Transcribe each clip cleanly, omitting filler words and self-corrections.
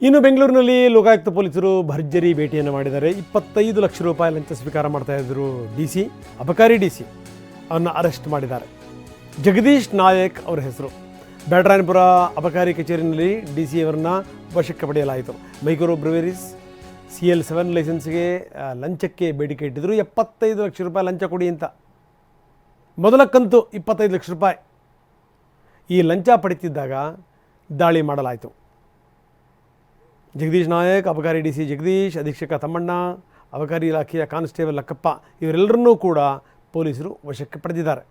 ಇನ್ನು ಬೆಂಗಳೂರಿನಲ್ಲಿ ಲೋಕಾಯುಕ್ತ ಪೊಲೀಸರು ಭರ್ಜರಿ ಭೇಟಿಯನ್ನು ಮಾಡಿದ್ದಾರೆ. 25 ಲಕ್ಷ ರೂಪಾಯಿ ಲಂಚ ಸ್ವೀಕಾರ ಮಾಡ್ತಾ ಇದ್ದರು ಡಿಸಿ, ಅಬಕಾರಿ ಡಿಸಿ ಅನ್ನು ಅರೆಸ್ಟ್ ಮಾಡಿದ್ದಾರೆ. ಜಗದೀಶ್ ನಾಯಕ್ ಅವರ ಹೆಸರು. ಬ್ಯಾಟರಾಯನಪುರ ಅಬಕಾರಿ ಕಚೇರಿಯಲ್ಲಿ ಡಿಸಿ ಅವರನ್ನ ವಶಕ್ಕೆ ಪಡೆಯಲಾಯಿತು. ಮೈಕ್ರೋ ಬ್ರೂವರೀಸ್ CL7 ಲೈಸೆನ್ಸ್ಗೆ ಲಂಚಕ್ಕೆ ಬೇಡಿಕೆ ಇಟ್ಟಿದ್ರು. 75 ಲಕ್ಷ ರೂಪಾಯಿ ಲಂಚ ಕೊಡಿ ಅಂತ. ಮೊದಲ ಕಂತು 25 ಲಕ್ಷ ರೂಪಾಯಿ. ಈ ಲಂಚ ಪಡೆಯುತ್ತಿದ್ದಾಗ ದಾಳಿ ಮಾಡಲಾಯಿತು. ಜಗದೀಶ್ ನಾಯಕ್, ಅಬಕಾರಿ ಡಿಸಿ ಜಗದೀಶ್, ಅಧೀಕ್ಷಕ ತಮ್ಮಣ್ಣ, ಅಬಕಾರಿ ಇಲಾಖೆಯ ಕಾನ್ಸ್ಟೇಬಲ್ ಲಕ್ಕಪ್ಪ ಇವರೆಲ್ಲರನ್ನೂ ಕೂಡ ಪೊಲೀಸರು ವಶಕ್ಕೆ ಪಡೆದಿದ್ದಾರೆ.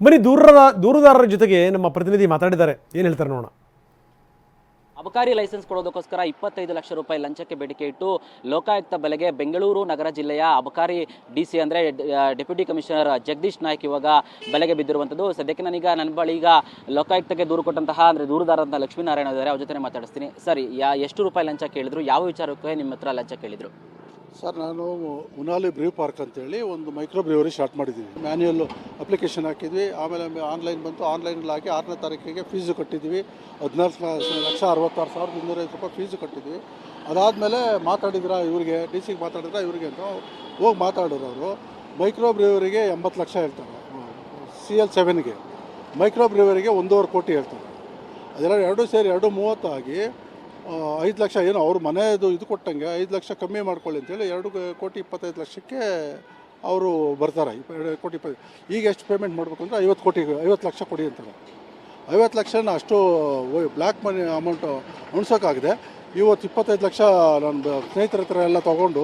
ಬನ್ನಿ ದೂರುದಾರರ ಜೊತೆಗೆ ನಮ್ಮ ಪ್ರತಿನಿಧಿ ಮಾತಾಡಿದ್ದಾರೆ. ಏನು ಹೇಳ್ತಾರೆ ನೋಡೋಣ. ಅಬಕಾರಿ ಲೈಸೆನ್ಸ್ ಕೊಡೋದಕ್ಕೋಸ್ಕರ 25 ಲಕ್ಷ ರೂಪಾಯಿ ಲಂಚಕ್ಕೆ ಬೇಡಿಕೆ ಇಟ್ಟು ಲೋಕಾಯುಕ್ತ ಬಲೆಗೆ ಬೆಂಗಳೂರು ನಗರ ಜಿಲ್ಲೆಯ ಅಬಕಾರಿ ಡಿಸಿ ಅಂದರೆ ಡೆಪ್ಯೂಟಿ ಕಮಿಷನರ್ ಜಗದೀಶ್ ನಾಯ್ಕ್ ಇವಾಗ ಬಲೆಗೆ ಬಿದ್ದಿರುವಂಥದ್ದು. ಸದ್ಯಕ್ಕೆ ನನ್ನ ಬಳಿ ಈಗ ಲೋಕಾಯುಕ್ತಕ್ಕೆ ದೂರು ಕೊಟ್ಟಂತಹ ಅಂದರೆ ದೂರುದಾರಂತಹ ಲಕ್ಷ್ಮೀನಾರಾಯಣ ಇದ್ದಾರೆ. ಅವ್ರ ಜೊತೆ ಮಾತಾಡಿಸ್ತೀನಿ. ಸರ್, ಎಷ್ಟು ರೂಪಾಯಿ ಲಂಚ ಕೇಳಿದ್ರು? ಯಾವ ವಿಚಾರಕ್ಕೆ ನಿಮ್ಮ ಹತ್ರ ಲಂಚ ಕೇಳಿದ್ರು? ಸರ್, ನಾನು ಉನಾಲಿ ಬ್ರೀವ್ ಪಾರ್ಕ್ ಅಂತೇಳಿ ಒಂದು ಮೈಕ್ರೋ ಬ್ರೀವರಿ ಸ್ಟಾರ್ಟ್ ಮಾಡಿದ್ದೀವಿ. ಮ್ಯಾನ್ಯುಯಲ್ ಅಪ್ಲಿಕೇಶನ್ ಹಾಕಿದ್ವಿ. ಆಮೇಲೆ ಆನ್ಲೈನ್ ಬಂತು. ಆನ್ಲೈನಲ್ಲಿ ಹಾಕಿ 6ನೇ ತಾರೀಕಿಗೆ ಫೀಸು ಕಟ್ಟಿದ್ವಿ. 14,66,250 ರೂಪಾಯಿ ಫೀಸು ಕಟ್ಟಿದ್ವಿ. ಅದಾದಮೇಲೆ ಮಾತಾಡಿದ್ರ ಇವರಿಗೆ, ಡಿ ಸಿಗೆ ಮಾತಾಡಿದ್ರೆ ಇವರಿಗೆ ಅಂತ ಹೋಗಿ ಮಾತಾಡಿದ್ರು ಅವರು. ಮೈಕ್ರೋ ಬ್ರೀವರಿಗೆ 80 ಲಕ್ಷ ಹೇಳ್ತಾರೆ, CL7ಗೆ. ಮೈಕ್ರೋ ಬ್ರೀವರಿಗೆ 1.5 ಕೋಟಿ ಹೇಳ್ತಾರೆ. ಅದೆಲ್ಲ ಎರಡೂ ಸೇರಿ 2.30 ಆಗಿ 5 ಲಕ್ಷ ಏನು ಅವ್ರ ಮನೆಯದು ಇದು ಕೊಟ್ಟಂಗೆ 5 ಲಕ್ಷ ಕಮ್ಮಿ ಮಾಡ್ಕೊಳ್ಳಿ ಅಂತೇಳಿ 2,25 ಲಕ್ಷಕ್ಕೆ ಅವರು ಬರ್ತಾರೆ. 2,20,000. ಈಗ ಎಷ್ಟು ಪೇಮೆಂಟ್ ಮಾಡಬೇಕು ಅಂದರೆ 50 ಲಕ್ಷ ಕೊಡಿ ಅಂತಾರೆ. 50 ಲಕ್ಷನ ಅಷ್ಟು ಬ್ಲ್ಯಾಕ್ ಮನಿ ಅಮೌಂಟು ಉಣ್ಸೋಕ್ಕಾಗಿದೆ. ಇವತ್ತು 25 ಲಕ್ಷ ನನ್ನ ಸ್ನೇಹಿತರ ಹತ್ರ ಎಲ್ಲ ತೊಗೊಂಡು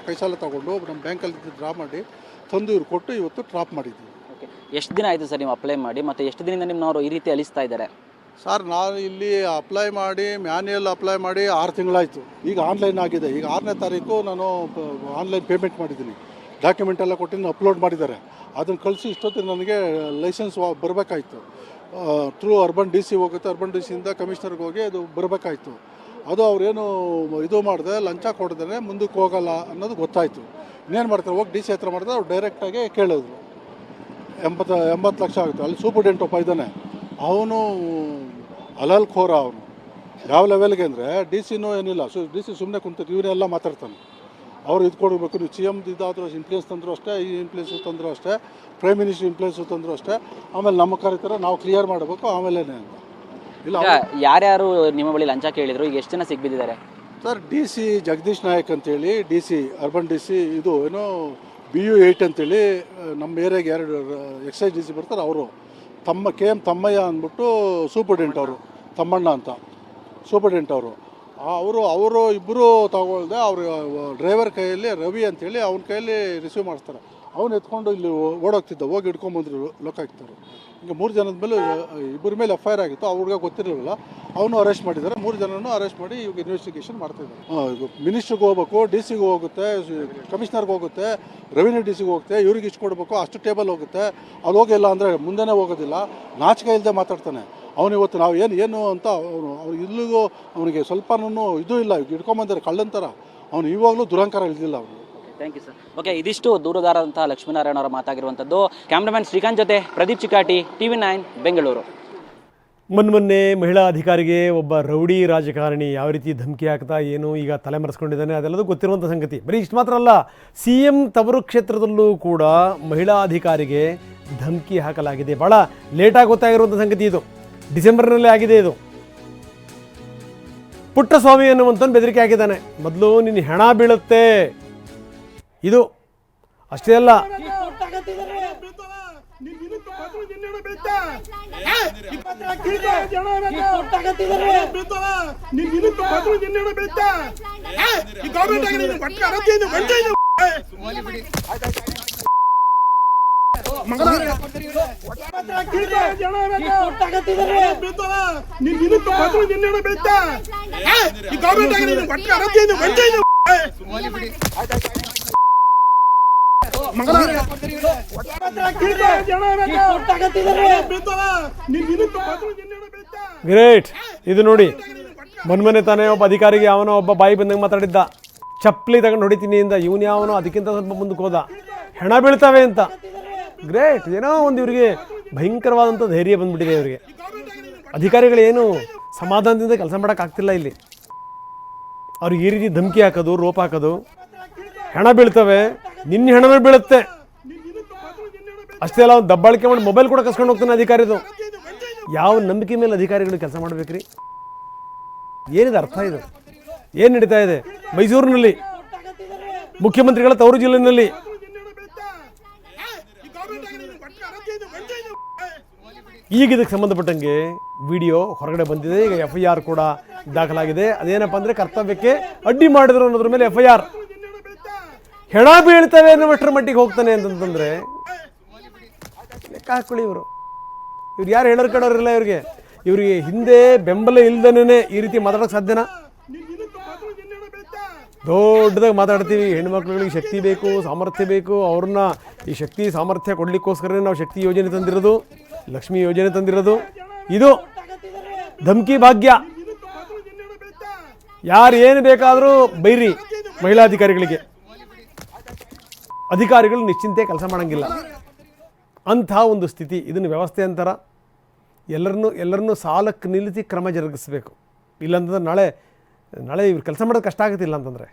ಕೈ ಸಾಲ ತೊಗೊಂಡು ನಮ್ಮ ಬ್ಯಾಂಕಲ್ಲಿ ಡ್ರಾ ಮಾಡಿ ತಂದು ಇವ್ರು ಕೊಟ್ಟು ಇವತ್ತು ಡ್ರಾಪ್ ಮಾಡಿದ್ವಿ. ಓಕೆ, ಎಷ್ಟು ದಿನ ಆಯಿತು ಸರ್ ನೀವು ಅಪ್ಲೈ ಮಾಡಿ? ಮತ್ತು ಎಷ್ಟು ದಿನದಿಂದ ನಿಮ್ಮನವರು ಈ ರೀತಿ ಅಲಿಸ್ತಾ ಇದ್ದಾರೆ? ಸರ್, ನಾನು ಇಲ್ಲಿ ಅಪ್ಲೈ ಮಾಡಿ ಮ್ಯಾನ್ಯುಯಲ್ ಅಪ್ಲೈ ಮಾಡಿ 6 ತಿಂಗಳಾಯಿತು. ಈಗ ಆನ್ಲೈನ್ ಆಗಿದೆ. ಈಗ 6ನೇ ತಾರೀಕು ನಾನು ಆನ್ಲೈನ್ ಪೇಮೆಂಟ್ ಮಾಡಿದ್ದೀನಿ. ಡಾಕ್ಯುಮೆಂಟ್ ಎಲ್ಲ ಕೊಟ್ಟು ಅಪ್ಲೋಡ್ ಮಾಡಿದ್ದಾರೆ. ಅದನ್ನು ಕಳಿಸಿ ಇಷ್ಟೊತ್ತಿಗೆ ನನಗೆ ಲೈಸೆನ್ಸ್ ಬರಬೇಕಾಯ್ತು. ಥ್ರೂ ಅರ್ಬನ್ ಡಿ ಸಿ ಹೋಗುತ್ತೆ. ಅರ್ಬನ್ ಡಿ ಸಿಯಿಂದ ಕಮಿಷನರ್ಗೆ ಹೋಗಿ ಅದು ಬರಬೇಕಾಯ್ತು. ಅದು ಅವ್ರೇನು ಇದು ಮಾಡಿದೆ, ಲಂಚ ಕೊಡ್ದೇ ಮುಂದಕ್ಕೆ ಹೋಗಲ್ಲ ಅನ್ನೋದು ಗೊತ್ತಾಯಿತು. ಇನ್ನೇನು ಮಾಡ್ತಾರೆ, ಹೋಗಿ ಡಿ ಸಿ ಹತ್ರ ಮಾಡಿದ್ರೆ ಅವ್ರು ಡೈರೆಕ್ಟಾಗಿ ಕೇಳಿದ್ರು 80 ಲಕ್ಷ ಆಗುತ್ತೆ. ಅಲ್ಲಿ ಸೂಪರ್ಡೆಂಟ್ ಒಬ್ಬ ಇದ್ದಾನೆ, ಅವನು ಅಲಲ್ ಖೋರ. ಅವನು ಯಾವ ಲೆವೆಲ್ಗೆ ಅಂದರೆ ಡಿ ಸಿನೂ ಏನಿಲ್ಲ, ಡಿ ಸಿ ಸುಮ್ಮನೆ ಕುಂತಿದ್ದು ಇವನ್ನೆಲ್ಲ ಮಾತಾಡ್ತಾನೆ. ಅವ್ರು ಇದು ಕೊಡಬೇಕು, ನೀವು CM ಇದಾದರೂ ಇನ್ಫ್ಲೂಯೆನ್ಸ್ ತಂದರೂ ಅಷ್ಟೇ, ಈ ಇನ್ಫ್ಲೂಯೆನ್ಸು ತಂದರೂ ಅಷ್ಟೇ, ಪ್ರೈಮ್ ಮಿನಿಸ್ಟರ್ ಇನ್ಫ್ಲೂಯೆನ್ಸು ತಂದರೂ ಅಷ್ಟೇ. ಆಮೇಲೆ ನಮ್ಮ ಕರೀತಾರೆ, ನಾವು ಕ್ಲಿಯರ್ ಮಾಡಬೇಕು ಆಮೇಲೆ ಅಂತ. ಇಲ್ಲ, ಯಾರ್ಯಾರು ನಿಮ್ಮ ಬಳಿ ಲಂಚ ಕೇಳಿದ್ರು? ಈಗ ಎಷ್ಟು ಜನ ಸಿಗ್ಬಿದ್ದಿದ್ದಾರೆ? Sir, D C Jagadish Nayak ಅಂತೇಳಿ, D C urban D C, ಇದು ಏನೋ BU 8 ಅಂತೇಳಿ ನಮ್ಮ ಏರಿಯಾಗೆ 2 ಎಕ್ಸೈಸ್ ಡಿ ಸಿ ಬರ್ತಾರೆ. ಅವರು KM ತಮ್ಮಯ್ಯ ಅಂದ್ಬಿಟ್ಟು ಸೂಪರ್ಡೆಂಟ್, ಅವರು ತಮ್ಮಣ್ಣ ಅಂತ ಸೂಪರ್ಡೆಂಟ್ ಅವರು ಇಬ್ಬರು ತಗೊಳ್ದೆ. ಅವರು ಡ್ರೈವರ್ ಕೈಯಲ್ಲಿ ರವಿ ಅಂತೇಳಿ ಅವನ ಕೈಯಲ್ಲಿ ರಿಸೀವ್ ಮಾಡಿಸ್ತಾರೆ. ಅವನು ಎತ್ಕೊಂಡು ಇಲ್ಲಿ ಓಡೋಗ್ತಿದ್ದ. ಹೋಗಿ ಹಿಡ್ಕೊಂಬಂದ್ರು ಲೋಕಾಯುಕ್ತರು. ಈಗ 3 ಜನದ ಮೇಲೆ, ಇಬ್ಬರ ಮೇಲೆ FIR ಆಗಿತ್ತು. ಅವ್ರಿಗೆ ಗೊತ್ತಿರಲಿಲ್ಲ. ಅವನು ಅರೆಸ್ಟ್ ಮಾಡಿದ್ದಾರೆ. 3 ಜನನೂ ಅರೆಸ್ಟ್ ಮಾಡಿ ಇವಾಗ ಇನ್ವೆಸ್ಟಿಗೇಷನ್ ಮಾಡ್ತಾಯಿದ್ದಾರೆ. ಮಿನಿಸ್ಟ್ರಿಗೆ ಹೋಗ್ಬೇಕು, ಡಿ ಸಿಗೆ ಹೋಗುತ್ತೆ, ಕಮಿಷನರ್ಗೆ ಹೋಗುತ್ತೆ, ರೆವಿನ್ಯೂ ಡಿ ಸಿಗೆ ಹೋಗುತ್ತೆ. ಇವ್ರಿಗೆ ಇಷ್ಟು ಕೊಡಬೇಕು, ಅಷ್ಟು ಟೇಬಲ್ ಹೋಗುತ್ತೆ. ಅದು ಹೋಗಿಲ್ಲ ಅಂದರೆ ಮುಂದೆನೇ ಹೋಗೋದಿಲ್ಲ. ನಾಚಿಕೆ ಇಲ್ಲದೆ ಮಾತಾಡ್ತಾನೆ ಅವನು. ಇವತ್ತು ನಾವು ಏನು ಅಂತ ಅವ್ರು ಇಲ್ಲಿಗೂ ಅವನಿಗೆ ಸ್ವಲ್ಪನೂ ಇದು ಇಲ್ಲ. ಹಿಡ್ಕೊಂಬಂದರೆ ಕಳ್ಳಂತರ. ಅವನು ಇವಾಗಲೂ ದುರಂಕಾರ ಇಳಿದಿಲ್ಲ ಅವನು. Thank you sir. ಓಕೆ, ಇದಿಷ್ಟು ದೂರುದಾರಂತಹ ಲಕ್ಷ್ಮೀನಾರಾಯಣ ಅವರ ಮಾತಾಗಿರುವಂಥದ್ದು. ಕ್ಯಾಮ್ರಾಮನ್ ಶ್ರೀಕಾಂತ್ ಜೊತೆ ಪ್ರದೀಪ್ ಚಿಕಾಟಿ, TV9 ಬೆಂಗಳೂರು. ಮೊನ್ನೆ ಮಹಿಳಾ ಅಧಿಕಾರಿಗೆ ಒಬ್ಬ ರೌಡಿ ರಾಜಕಾರಣಿ ಯಾವ ರೀತಿ ಧಮಕಿ ಹಾಕ್ತಾ ಏನು ಈಗ ತಲೆಮರೆಸ್ಕೊಂಡಿದ್ದಾನೆ ಅದೆಲ್ಲದೂ ಗೊತ್ತಿರುವಂಥ ಸಂಗತಿ. ಬರೀ ಇಷ್ಟು ಮಾತ್ರ ಅಲ್ಲ, CM ತವರು ಕ್ಷೇತ್ರದಲ್ಲೂ ಕೂಡ ಮಹಿಳಾ ಅಧಿಕಾರಿಗೆ ಧಮಕಿ ಹಾಕಲಾಗಿದೆ. ಭಾಳ ಲೇಟಾಗಿ ಗೊತ್ತಾಗಿರುವಂಥ ಸಂಗತಿ ಇದು. ಡಿಸೆಂಬರ್ನಲ್ಲೇ ಆಗಿದೆ ಇದು. ಪುಟ್ಟಸ್ವಾಮಿ ಅನ್ನುವಂಥವ್ನು ಬೆದರಿಕೆ ಹಾಕಿದ್ದಾನೆ. ಮೊದಲು ನಿನ್ನ ಹೆಣ ಬೀಳುತ್ತೆ, ಇದು ಅಷ್ಟೇ ಅಲ್ಲ, ಗ್ರೇಟ್. ಇದು ನೋಡಿ, ಮೊನ್ನೆ ತಾನೇ ಒಬ್ಬ ಅಧಿಕಾರಿಗೆ ಒಬ್ಬ ಬಾಯಿ ಬಂದಂಗೆ ಮಾತಾಡಿದ್ದ. ಚಪ್ಪಲಿ ತಗೊಂಡು ಹೊಡಿತೀನಿ ಇಂದ, ಇವನು ಯಾವನೋ ಅದಕ್ಕಿಂತ ಸ್ವಲ್ಪ ಮುಂದಕ್ಕೆ ಹೋದ, ಹೆಣ ಬೀಳ್ತವೆ ಅಂತ. ಗ್ರೇಟ್. ಏನೋ ಒಂದು ಇವರಿಗೆ ಭಯಂಕರವಾದಂಥ ಧೈರ್ಯ ಬಂದ್ಬಿಟ್ಟಿದೆ ಇವರಿಗೆ. ಅಧಿಕಾರಿಗಳೇನು ಸಮಾಧಾನದಿಂದ ಕೆಲಸ ಮಾಡೋಕ್ಕಾಗ್ತಿಲ್ಲ ಇಲ್ಲಿ. ಅವ್ರಿಗೆ ಈ ರೀತಿ ಧಮಕಿ ಹಾಕೋದು, ರೋಪ್ ಹಾಕೋದು, ಹೆಣ ಬೀಳ್ತವೆ, ನಿನ್ನ ಹೆಣನೂ ಬೀಳುತ್ತೆ. ಅಷ್ಟೇ ಅಲ್ಲ, ಅವ್ನು ದಬ್ಬಾಳಿಕೆ ಮಾಡಿ ಮೊಬೈಲ್ ಕೂಡ ಕಸ್ಕೊಂಡು ಹೋಗ್ತಾನೆ ಅಧಿಕಾರಿದು. ಯಾವ ನಂಬಿಕೆ ಮೇಲೆ ಅಧಿಕಾರಿಗಳು ಕೆಲಸ ಮಾಡ್ಬೇಕ್ರಿ? ಏನಿದೆ ಅರ್ಥ? ಇದು ಏನು ನಡೀತಾ ಇದೆ ಮೈಸೂರಿನಲ್ಲಿ, ಮುಖ್ಯಮಂತ್ರಿಗಳ ತವರು ಜಿಲ್ಲೆಯಲ್ಲಿ? ಈಗ ಇದಕ್ಕೆ ಸಂಬಂಧಪಟ್ಟಂಗೆ ವಿಡಿಯೋ ಹೊರಗಡೆ ಬಂದಿದೆ. ಈಗ FIR ಕೂಡ ದಾಖಲಾಗಿದೆ. ಅದೇನಪ್ಪ ಅಂದರೆ ಕರ್ತವ್ಯಕ್ಕೆ ಅಡ್ಡಿ ಮಾಡಿದ್ರು ಅನ್ನೋದ್ರ ಮೇಲೆ FIR. ಹೆಣ ಬೀಳ್ತವೆ ಅನ್ನೋಷ್ಟರ ಮಟ್ಟಿಗೆ ಹೋಗ್ತಾನೆ ಅಂತಂತಂದರೆ ಲೆಕ್ಕ ಹಾಕೊಳ್ಳಿ. ಇವರು ಯಾರು ಹೇಳೋರು ಕೇಳೋರಿಲ್ಲ. ಇವ್ರಿಗೆ ಹಿಂದೆ ಬೆಂಬಲ ಇಲ್ದನೇ ಈ ರೀತಿ ಮಾತಾಡೋಕ್ಕೆ ಸಾಧ್ಯನಾ? ದೊಡ್ಡದಾಗಿ ಮಾತಾಡ್ತೀವಿ, ಹೆಣ್ಮಕ್ಳುಗಳಿಗೆ ಶಕ್ತಿ ಬೇಕು, ಸಾಮರ್ಥ್ಯ ಬೇಕು, ಅವ್ರನ್ನ ಈ ಶಕ್ತಿ ಸಾಮರ್ಥ್ಯ ಕೊಡಲಿಕ್ಕೋಸ್ಕರ ನಾವು ಶಕ್ತಿ ಯೋಜನೆ ತಂದಿರೋದು, ಲಕ್ಷ್ಮಿ ಯೋಜನೆ ತಂದಿರೋದು. ಇದು ಧಮಕಿ ಭಾಗ್ಯ. ಯಾರು ಏನು ಬೇಕಾದರೂ ಬೈರಿ ಮಹಿಳಾ ಅಧಿಕಾರಿಗಳಿಗೆ. ಅಧಿಕಾರಿಗಳು ನಿಶ್ಚಿಂತೆ ಕೆಲಸ ಮಾಡೋಂಗಿಲ್ಲ. ಅಂಥ ಒಂದು ಸ್ಥಿತಿ. ಇದನ್ನು ವ್ಯವಸ್ಥೆ ಅಂತಾರ. ಎಲ್ಲರನ್ನೂ ಸಾಲಕ್ಕೆ ನಿಲ್ಲಿಸಿ ಕ್ರಮ ಜರುಗಿಸಬೇಕು. ಇಲ್ಲಾಂತಂದ್ರೆ ನಾಳೆ ಇವ್ರು ಕೆಲಸ ಮಾಡೋದು ಕಷ್ಟ ಆಗುತ್ತಿಲ್ಲ ಅಂತಂದರೆ